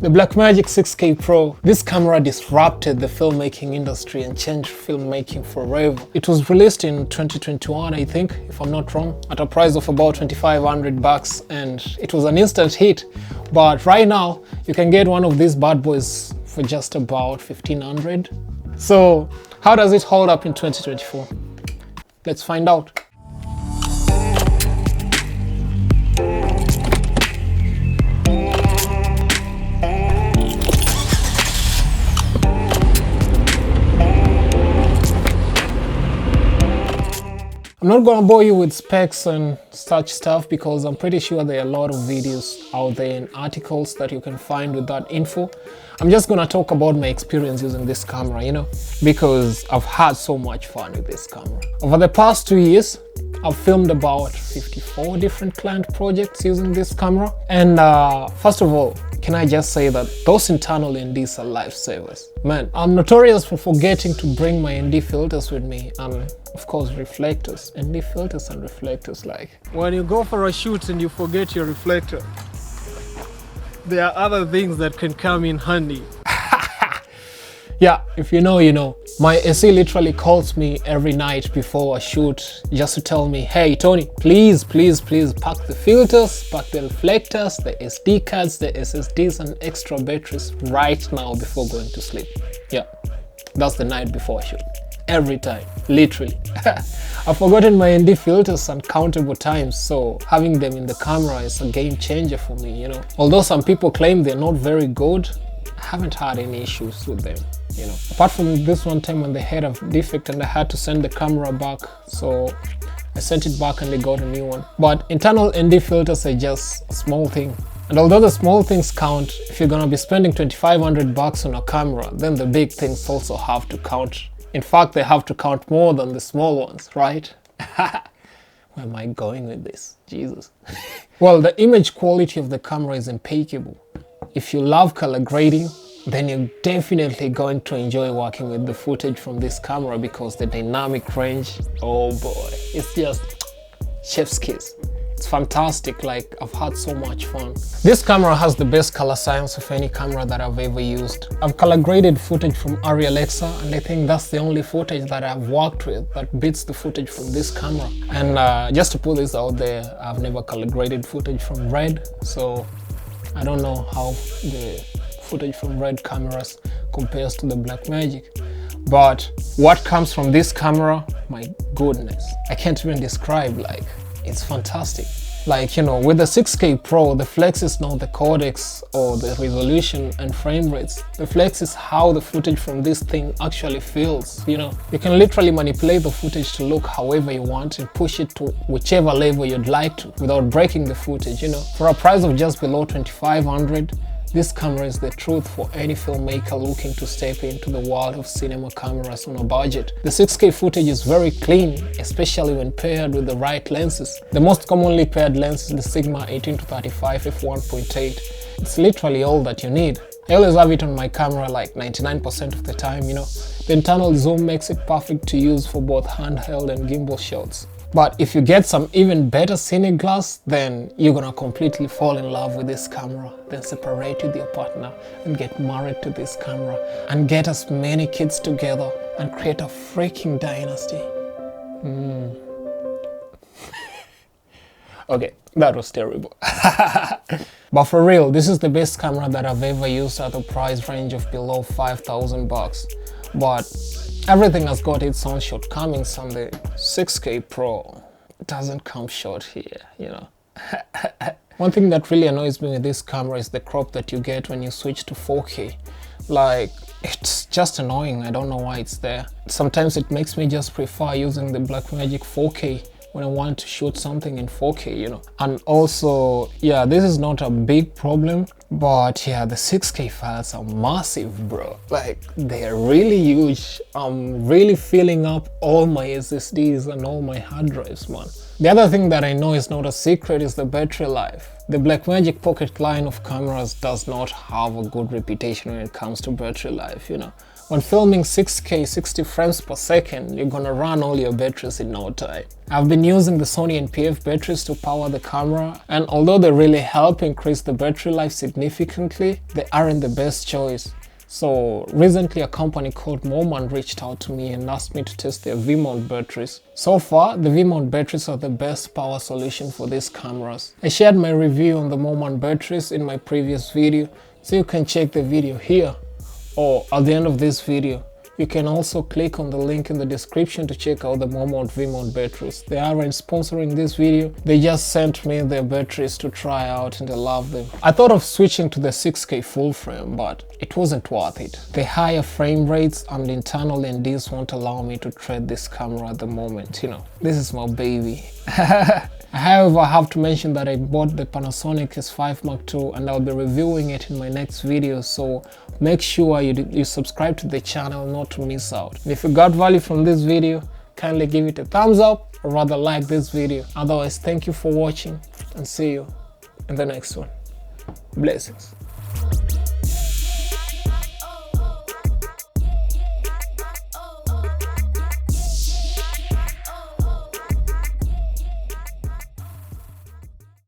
The Blackmagic 6K Pro. This camera disrupted the filmmaking industry and changed filmmaking forever. It was released in 2021, I think, if I'm not wrong, at a price of about 2,500 bucks, and it was an instant hit. But right now, you can get one of these bad boys for just about 1,500. So, how does it hold up in 2024? Let's find out. I'm not gonna bore you with specs and such stuff because I'm pretty sure there are a lot of videos out there and articles that you can find with that info. I'm just gonna talk about my experience using this camera, because I've had so much fun with this camera. Over the past 2 years, I've filmed about 54 different client projects using this camera. And first of all, can I just say that those internal NDs are lifesavers. Man, I'm notorious for forgetting to bring my ND filters with me, and of course reflectors. ND filters and reflectors, like when you go for a shoot and you forget your reflector, there are other things that can come in handy. Yeah, if you know, you know. My SE literally calls me every night before a shoot just to tell me, hey Tony, please pack the filters, pack the reflectors, the SD cards, the SSDs and extra batteries right now before going to sleep. Yeah, that's the night before a shoot. Every time, literally. I've forgotten my ND filters uncountable times, so having them in the camera is a game changer for me, Although some people claim they're not very good, I haven't had any issues with them. Apart from this one time when they had a defect and I had to send the camera back, so I sent it back and they got a new one. But internal ND filters are just a small thing. And although the small things count, if you're gonna be spending 2,500 bucks on a camera, then the big things also have to count. In fact, they have to count more than the small ones, right? Where am I going with this? Jesus. Well, the image quality of the camera is impeccable. If you love color grading, then you're definitely going to enjoy working with the footage from this camera because the dynamic range, oh boy, it's just chef's kiss. It's fantastic, like I've had so much fun. This camera has the best color science of any camera that I've ever used. I've color graded footage from Alexa, and I think that's the only footage that I've worked with that beats the footage from this camera. And just to put this out there, I've never color graded footage from Red, so I don't know how the footage from Red cameras compares to the Blackmagic. But what comes from this camera, my goodness, I can't even describe, like, it's fantastic. Like, with the 6K Pro, the flex is not the codecs or the resolution and frame rates. The flex is how the footage from this thing actually feels, You can literally manipulate the footage to look however you want and push it to whichever level you'd like to without breaking the footage, For a price of just below 2,500, this camera is the truth for any filmmaker looking to step into the world of cinema cameras on a budget. The 6K footage is very clean, especially when paired with the right lenses. The most commonly paired lens is the Sigma 18-35 f1.8. It's literally all that you need. I always have it on my camera like 99% of the time, The internal zoom makes it perfect to use for both handheld and gimbal shots. But if you get some even better cine glass, then you're gonna completely fall in love with this camera, then separate with your partner and get married to this camera and get as many kids together and create a freaking dynasty. Okay, that was terrible. But for real, this is the best camera that I've ever used at a price range of below 5,000 bucks. But everything has got its own shortcomings, and the 6K Pro doesn't come short here, One thing that really annoys me with this camera is the crop that you get when you switch to 4K. Like, it's just annoying. I don't know why it's there. Sometimes it makes me just prefer using the Blackmagic 4K when I want to shoot something in 4K, And also, yeah, this is not a big problem, but yeah, the 6K files are massive, bro. Like, they're really huge. I'm really filling up all my SSDs and all my hard drives, man. The other thing that I know is not a secret is the battery life. The Blackmagic Pocket line of cameras does not have a good reputation when it comes to battery life, When filming 6K 60 frames per second, you're gonna run all your batteries in no time. I've been using the Sony NPF batteries to power the camera, and although they really help increase the battery life significantly, they aren't the best choice. So recently a company called Moman reached out to me and asked me to test their V-mount batteries. So far, the V-mount batteries are the best power solution for these cameras. I shared my review on the Moman batteries in my previous video, so you can check the video here or at the end of this video. You can also click on the link in the description to check out the Moman V-mount batteries. They aren't sponsoring this video, they just sent me their batteries to try out and I love them. I thought of switching to the 6K full frame, but it wasn't worth it. The higher frame rates and internal NDs won't allow me to trade this camera at the moment, you know. This is my baby. However, I have to mention that I bought the Panasonic S5 Mark II and I'll be reviewing it in my next video, so make sure you subscribe to the channel not to miss out. And if you got value from this video, kindly give it a thumbs up or rather like this video. Otherwise, thank you for watching and see you in the next one. Blessings.